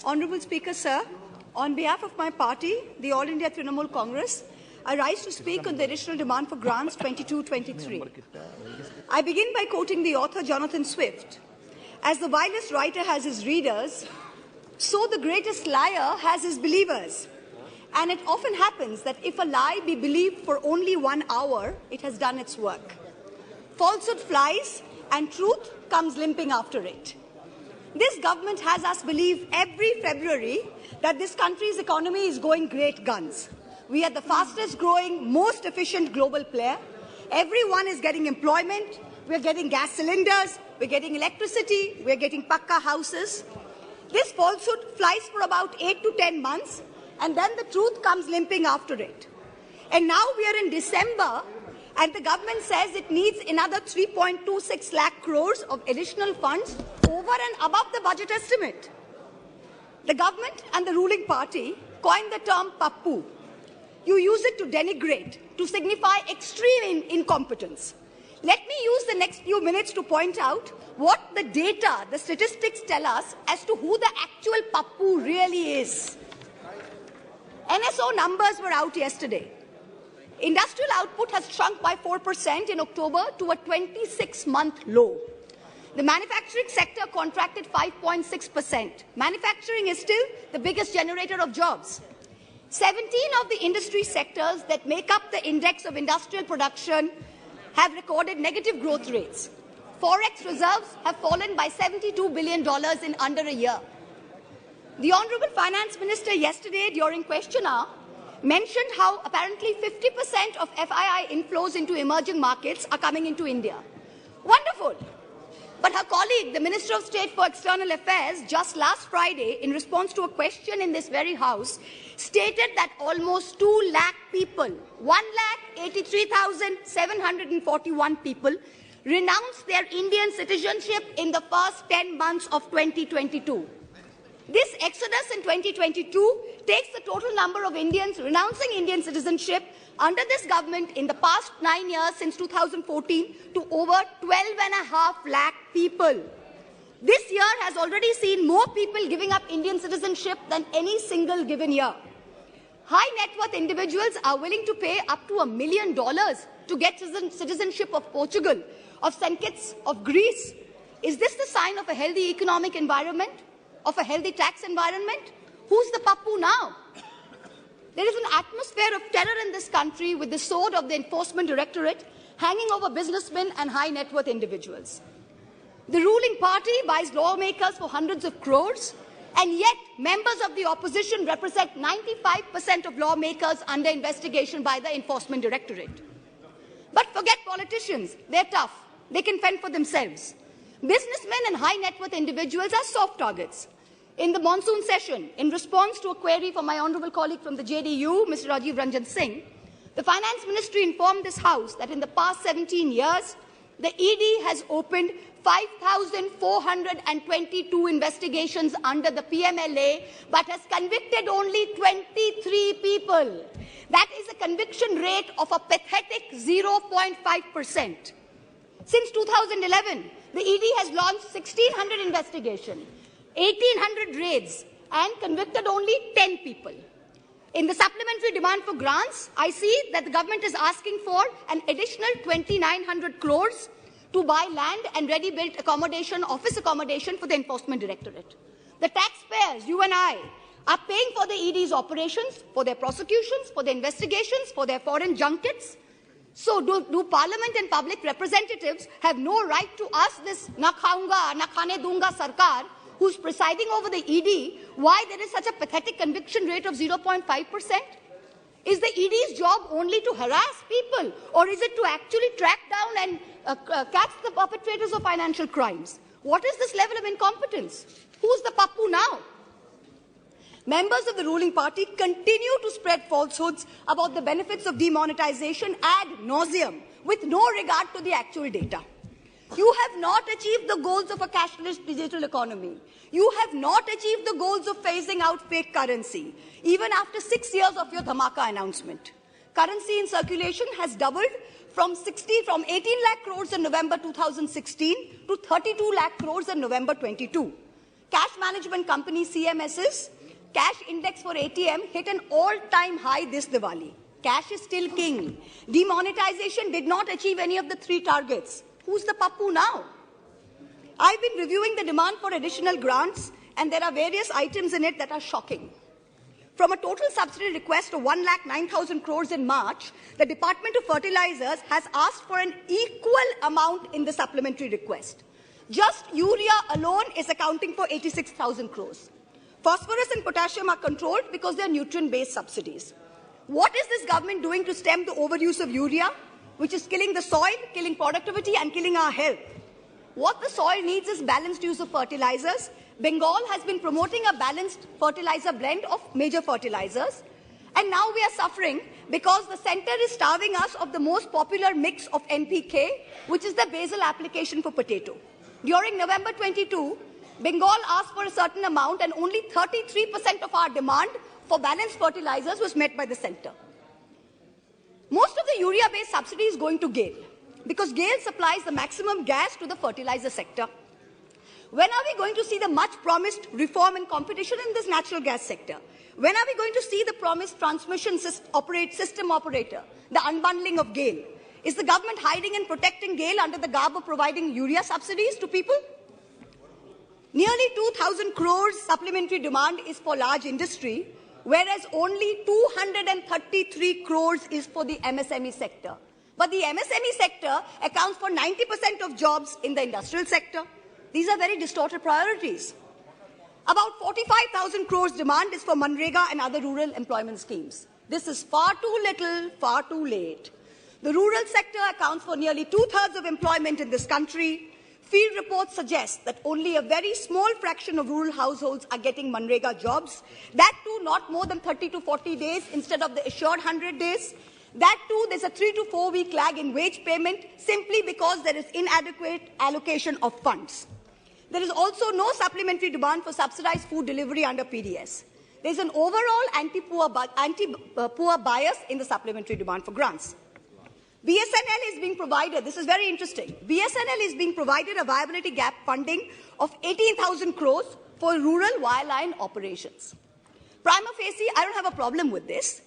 Honourable Speaker, sir, on behalf of my party, the All India Trinamool Congress, I rise to speak on the additional demand for grants 22-23. I begin by quoting the author Jonathan Swift. As the vilest writer has his readers, so the greatest liar has his believers. And it often happens that if a lie be believed for only 1 hour, it has done its work. Falsehood flies and truth comes limping after it. This government has us believe every February that this country's economy is going great guns. We are the fastest growing, most efficient global player. Everyone is getting employment. We're getting gas cylinders. We're getting electricity. We're getting pakka houses. This falsehood flies for about 8 to 10 months, and then the truth comes limping after it. And now we are in December, and the government says it needs another 3.26 lakh crores of additional funds over and above the budget estimate. The government and the ruling party coined the term Pappu. You use it to denigrate, to signify extreme incompetence. Let me use the next few minutes to point out what the data, the statistics tell us as to who the actual Pappu really is. NSO numbers were out yesterday. Industrial output has shrunk by 4% in October to a 26-month low. The manufacturing sector contracted 5.6%. Manufacturing is still the biggest generator of jobs. 17 of the industry sectors that make up the index of industrial production have recorded negative growth rates. Forex reserves have fallen by $72 billion in under a year. The Honourable Finance Minister yesterday during question hour mentioned how apparently 50% of FII inflows into emerging markets are coming into India. Wonderful. But her colleague, the Minister of State for External Affairs, just last Friday, in response to a question in this very House, stated that almost 2 lakh people, 1,83,741 people, renounced their Indian citizenship in the first 10 months of 2022. This exodus in 2022 takes the total number of Indians renouncing Indian citizenship under this government in the past 9 years since 2014 to over 12.5 lakh people. This year has already seen more people giving up Indian citizenship than any single given year. High net worth individuals are willing to pay up to $1 million to get citizenship of Portugal, of St. Kitts, of Greece. Is this the sign of a healthy economic environment? Of a healthy tax environment? Who's the Pappu now? There is an atmosphere of terror in this country with the sword of the Enforcement Directorate hanging over businessmen and high net worth individuals. The ruling party buys lawmakers for hundreds of crores, and yet members of the opposition represent 95% of lawmakers under investigation by the Enforcement Directorate. But forget politicians. They're tough. They can fend for themselves. Businessmen and high net worth individuals are soft targets. In the monsoon session, in response to a query from my honourable colleague from the JDU, Mr. Rajiv Ranjan Singh, the Finance Ministry informed this House that in the past 17 years, the ED has opened 5,422 investigations under the PMLA, but has convicted only 23 people. That is a conviction rate of a pathetic 0.5%. Since 2011, the ED has launched 1,600 investigations, 1,800 raids, and convicted only 10 people. In the supplementary demand for grants, I see that the government is asking for an additional 2,900 crores to buy land and ready-built accommodation, office accommodation for the Enforcement Directorate. The taxpayers, you and I, are paying for the ED's operations, for their prosecutions, for their investigations, for their foreign junkets. So do Parliament and public representatives have no right to ask this na khaunga, na khane dunga sarkar, who's presiding over the ED, why there is such a pathetic conviction rate of 0.5%? Is the ED's job only to harass people, or is it to actually track down and catch the perpetrators of financial crimes? What is this level of incompetence? Who's the Pappu now? Members of the ruling party continue to spread falsehoods about the benefits of demonetization ad nauseum, with no regard to the actual data. You have not achieved the goals of a cashless digital economy. You have not achieved the goals of phasing out fake currency, even after 6 years of your dhamaka announcement. Currency in circulation has doubled from 18 lakh crores in November 2016 to 32 lakh crores in November 22. Cash management company CMS's cash index for ATM hit an all-time high this Diwali. Cash is still king. Demonetization did not achieve any of the 3 targets. Who's the pappu now? I've been reviewing the demand for additional grants, and there are various items in it that are shocking. From a total subsidy request of 1,09,000 crores in March, the Department of Fertilizers has asked for an equal amount in the supplementary request. Just urea alone is accounting for 86,000 crores. Phosphorus and potassium are controlled because they are nutrient-based subsidies. What is this government doing to stem the overuse of urea, which is killing the soil, killing productivity, and killing our health? What the soil needs is balanced use of fertilizers. Bengal has been promoting a balanced fertilizer blend of major fertilizers. And now we are suffering because the center is starving us of the most popular mix of NPK, which is the basal application for potato. During November 22, Bengal asked for a certain amount, and only 33% of our demand for balanced fertilizers was met by the center. Most of the urea-based subsidy is going to GAIL, because GAIL supplies the maximum gas to the fertilizer sector. When are we going to see the much-promised reform and competition in this natural gas sector? When are we going to see the promised transmission system operator, the unbundling of GAIL? Is the government hiding and protecting GAIL under the garb of providing urea subsidies to people? Nearly 2,000 crores supplementary demand is for large industry, whereas only 233 crores is for the MSME sector. But the MSME sector accounts for 90% of jobs in the industrial sector. These are very distorted priorities. About 45,000 crores demand is for Manrega and other rural employment schemes. This is far too little, far too late. The rural sector accounts for nearly 2/3 of employment in this country. Field reports suggest that only a very small fraction of rural households are getting Manrega jobs. That too not more than 30 to 40 days instead of the assured 100 days. That too, there's a 3 to 4 week lag in wage payment simply because there is inadequate allocation of funds. There is also no supplementary demand for subsidized food delivery under PDS. There's an overall anti-poor bias in the supplementary demand for grants. BSNL is being provided, this is very interesting, BSNL is being provided a viability gap funding of 18,000 crores for rural wireline operations. Prima facie, I don't have a problem with this.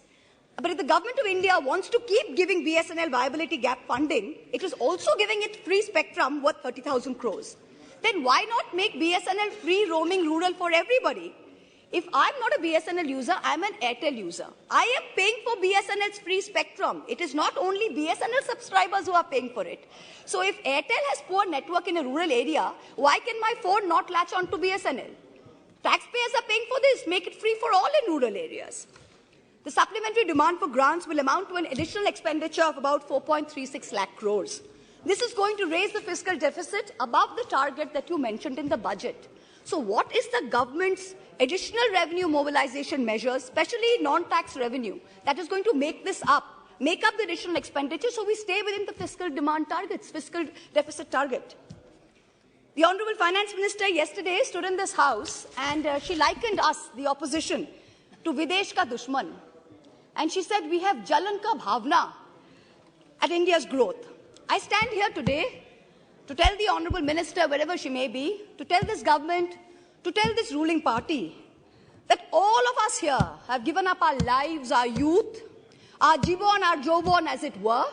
But if the government of India wants to keep giving BSNL viability gap funding, it is also giving it free spectrum worth 30,000 crores. Then why not make BSNL free roaming rural for everybody? If I'm not a BSNL user, I'm an Airtel user. I am paying for BSNL's free spectrum. It is not only BSNL subscribers who are paying for it. So if Airtel has poor network in a rural area, why can my phone not latch on to BSNL? Taxpayers are paying for this. Make it free for all in rural areas. The supplementary demand for grants will amount to an additional expenditure of about 4.36 lakh crores. This is going to raise the fiscal deficit above the target that you mentioned in the budget. So what is the government's additional revenue mobilization measures, especially non-tax revenue, that is going to make this up, make up the additional expenditure so we stay within the fiscal demand targets, fiscal deficit target? The Honorable Finance Minister yesterday stood in this House and she likened us, the opposition, to Videsh ka Dushman. And she said, we have Jalan ka Bhavna at India's growth. I stand here today to tell the Honorable Minister, wherever she may be, to tell this government, to tell this ruling party, that all of us here have given up our lives, our youth, our jibon, our jobon, as it were,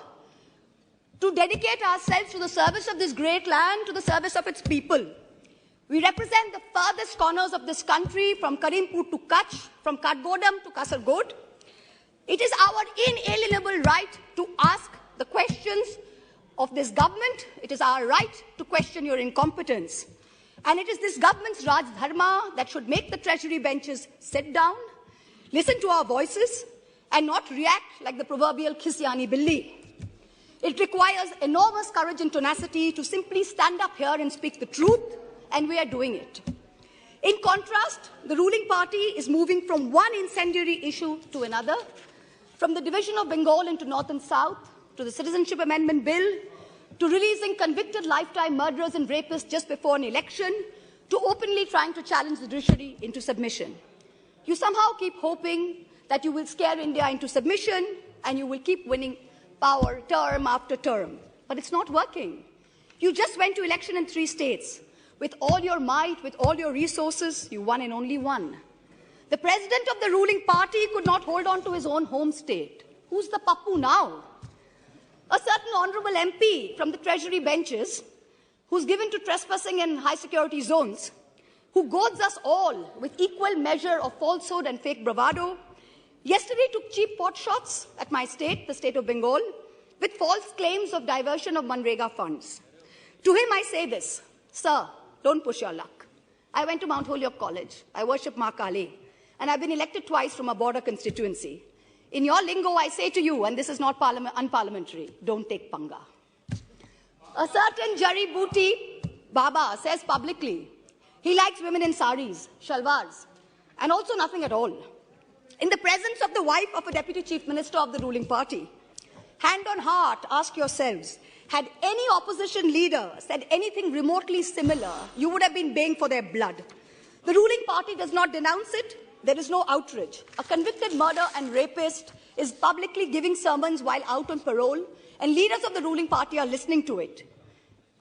to dedicate ourselves to the service of this great land, to the service of its people. We represent the farthest corners of this country, from Karimpur to Kutch, from Katgodam to Kasargod. It is our inalienable right to ask the questions of this government. It is our right to question your incompetence. And it is this government's Raj Dharma that should make the treasury benches sit down, listen to our voices, and not react like the proverbial Khisyani Billi. It requires enormous courage and tenacity to simply stand up here and speak the truth, and we are doing it. In contrast, the ruling party is moving from one incendiary issue to another, from the division of Bengal into North and South, to the Citizenship Amendment Bill, to releasing convicted lifetime murderers and rapists just before an election, to openly trying to challenge the judiciary into submission. You somehow keep hoping that you will scare India into submission and you will keep winning power term after term. But it's not working. You just went to election in 3 states. With all your might, with all your resources, you won and only won. The president of the ruling party could not hold on to his own home state. Who's the Pappu now? A certain honourable MP from the Treasury benches, who's given to trespassing in high-security zones, who goads us all with equal measure of falsehood and fake bravado, yesterday took cheap pot shots at my state, the state of Bengal, with false claims of diversion of Manrega funds. To him I say this, sir, don't push your luck. I went to Mount Holyoke College. I worship Ma Kali, and I've been elected twice from a border constituency. In your lingo, I say to you, and this is not unparliamentary, don't take panga. A certain Jari Booty Baba says publicly he likes women in saris, shalwars, and also nothing at all. In the presence of the wife of a deputy chief minister of the ruling party, hand on heart, ask yourselves, had any opposition leader said anything remotely similar, you would have been baying for their blood. The ruling party does not denounce it. There is no outrage. A convicted murderer and rapist is publicly giving sermons while out on parole, and leaders of the ruling party are listening to it.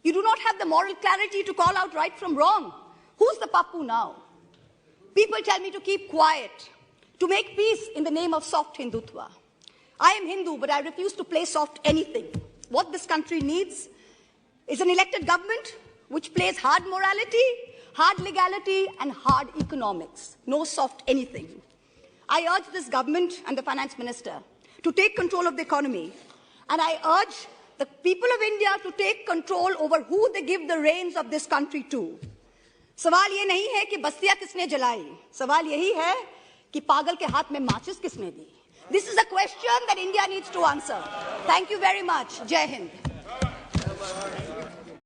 You do not have the moral clarity to call out right from wrong. Who's the Pappu now? People tell me to keep quiet, to make peace in the name of soft Hindutva. I am Hindu, but I refuse to play soft anything. What this country needs is an elected government which plays hard morality, hard legality, and hard economics. No soft anything. I urge this government and the finance minister to take control of the economy, and I urge the people of India to take control over who they give the reins of this country to. सवाल ये नहीं है कि बस्तियां किसने जलाई, सवाल यही है कि पागल के हाथ में माचिस किसने दी. This is a question that India needs to answer. Thank you very much. Jai Hind.